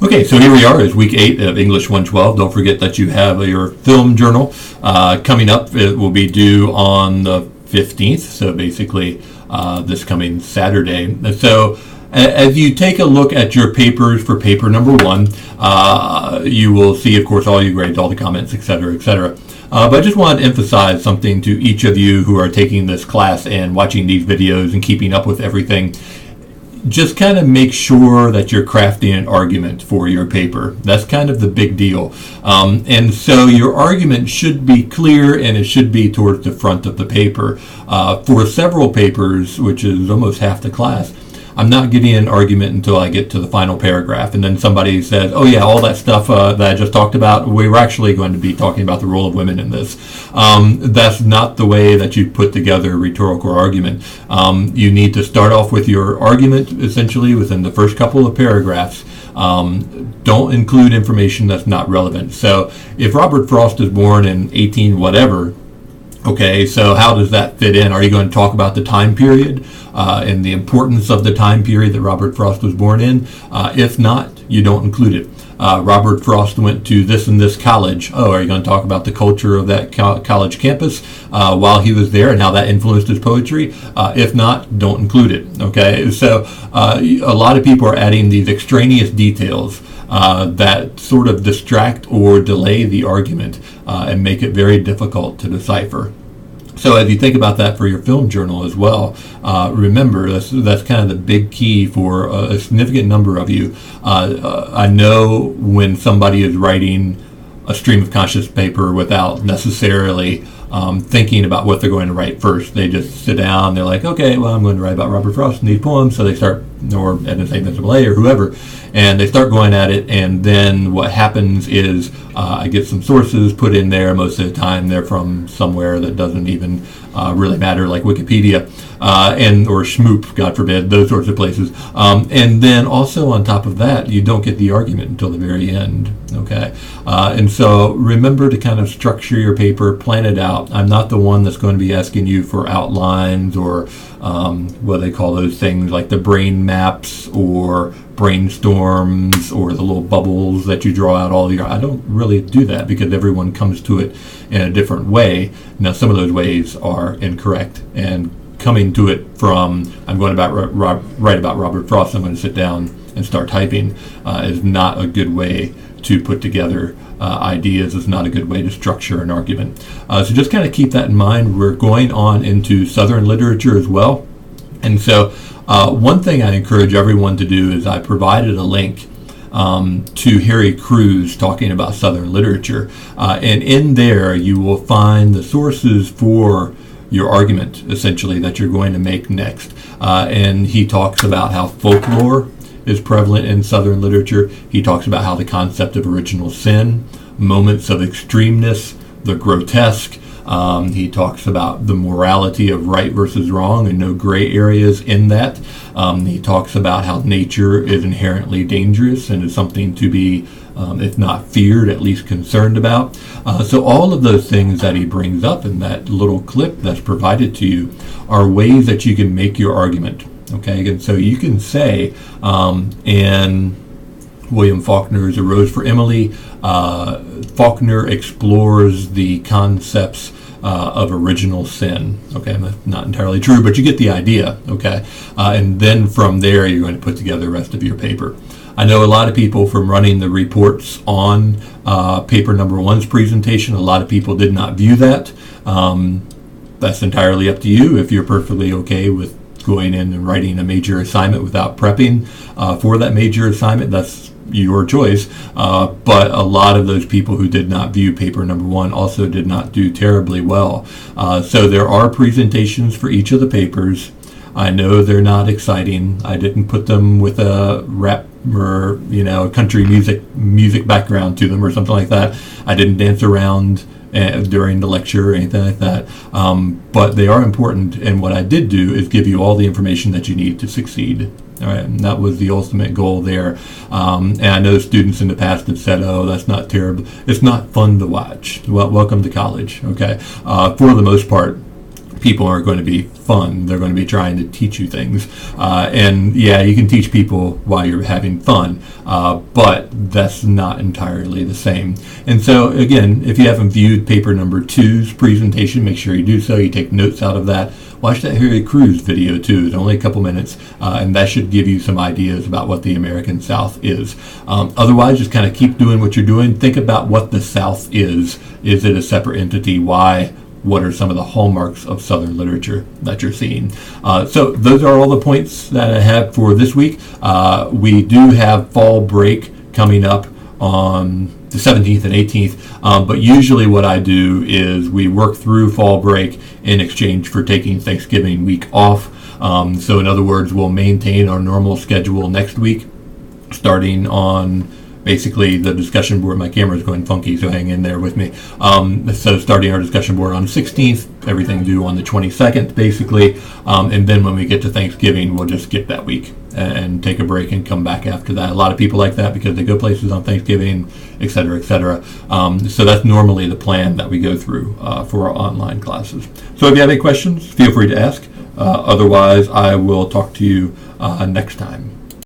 Okay, so here we are. It's week 8 of English 112. Don't forget that you have your film journal coming up. It will be due on the 15th, so basically this coming Saturday. So as you take a look at your papers for paper number 1, you will see, of course, all your grades, all the comments, etc., etc. But I just wanted to emphasize something to each of you who are taking this class and watching these videos and keeping up with everything. Just kind of make sure that you're crafting an argument for your paper. That's kind of the big deal. And so your argument should be clear and it should be towards the front of the paper. For several papers, which is almost half the class, I'm not getting an argument until I get to the final paragraph. And then somebody says, oh yeah, all that stuff that I just talked about, we were actually going to be talking about the role of women in this. That's not the way that you put together a rhetorical argument. You need to start off with your argument essentially within the first couple of paragraphs. Don't include information that's not relevant. So if Robert Frost is born in 18 whatever, okay, so how does that fit in? Are you going to talk about the time period and the importance of the time period that Robert Frost was born in? If not, you don't include it. Robert Frost went to this and this college. Oh, are you going to talk about the culture of that college campus while he was there and how that influenced his poetry? If not, don't include it. Okay, so a lot of people are adding these extraneous details that sort of distract or delay the argument and make it very difficult to decipher. So as you think about that for your film journal as well, remember that's kind of the big key for a significant number of you. I know when somebody is writing a stream of conscious paper without necessarily thinking about what they're going to write first. They just sit down, they're like, okay, well, I'm going to write about Robert Frost in these poems, so they start, or Edna St. Vincent Millay or whoever, and they start going at it, and then what happens is I get some sources put in there. Most of the time they're from somewhere that doesn't even really matter, like Wikipedia, and or Schmoop, God forbid, those sorts of places. And then also on top of that, you don't get the argument until the very end, okay? And so remember to kind of structure your paper, plan it out. I'm not the one that's going to be asking you for outlines or what they call those things, like the brain maps or brainstorms or the little bubbles that you draw out all your. I don't really do that because everyone comes to it in a different way. Now some of those ways are incorrect, and coming to it from I'm going to write about Robert Frost, I'm going to sit down and start typing is not a good way to put together ideas. Is not a good way to structure an argument. So just kind of keep that in mind. We're going on into Southern literature as well, and so one thing I encourage everyone to do is I provided a link to Harry Crews talking about Southern literature, and in there you will find the sources for your argument essentially that you're going to make next, and he talks about how folklore is prevalent in Southern literature. He talks about how the concept of original sin, moments of extremeness, the grotesque. He talks about the morality of right versus wrong and no gray areas in that. He talks about how nature is inherently dangerous and is something to be, if not feared, at least concerned about. So all of those things that he brings up in that little clip that's provided to you are ways that you can make your argument. Okay, and so you can say, in William Faulkner's A Rose for Emily, Faulkner explores the concepts of original sin. Okay, that's not entirely true, but you get the idea. Okay, and then from there you're going to put together the rest of your paper. I know a lot of people from running the reports on paper number 1's presentation, a lot of people did not view that. That's entirely up to you. If you're perfectly okay with going in and writing a major assignment without prepping for that major assignment, that's your choice. But a lot of those people who did not view paper number 1 also did not do terribly well. So there are presentations for each of the papers. I know they're not exciting. I didn't put them with a rap or country music background to them or something like that. I didn't dance around during the lecture or anything like that, but they are important, and what I did do is give you all the information that you need to succeed. All right, and that was the ultimate goal there. And I know students in the past have said, oh, that's not terrible, it's not fun to watch. Well, welcome to college. Okay, for the most part, people aren't going to be fun. They're going to be trying to teach you things. And yeah, you can teach people while you're having fun, but that's not entirely the same. And so again, if you haven't viewed paper number 2's presentation, make sure you do so. You take notes out of that. Watch that Harry Cruz video too. It's only a couple minutes, and that should give you some ideas about what the American South is. Otherwise, just kind of keep doing what you're doing. Think about what the South is. Is it a separate entity? Why? What are some of the hallmarks of Southern literature that you're seeing? So those are all the points that I have for this week. We do have fall break coming up on the 17th and 18th, but usually what I do is we work through fall break in exchange for taking Thanksgiving week off. So in other words, we'll maintain our normal schedule next week, starting on basically the discussion board. My camera's going funky, so hang in there with me. So starting our discussion board on 16th, everything due on the 22nd, basically. And then when we get to Thanksgiving, we'll just skip that week and take a break and come back after that. A lot of people like that because they go places on Thanksgiving, et cetera, et cetera. So that's normally the plan that we go through for our online classes. So if you have any questions, feel free to ask. Otherwise, I will talk to you next time.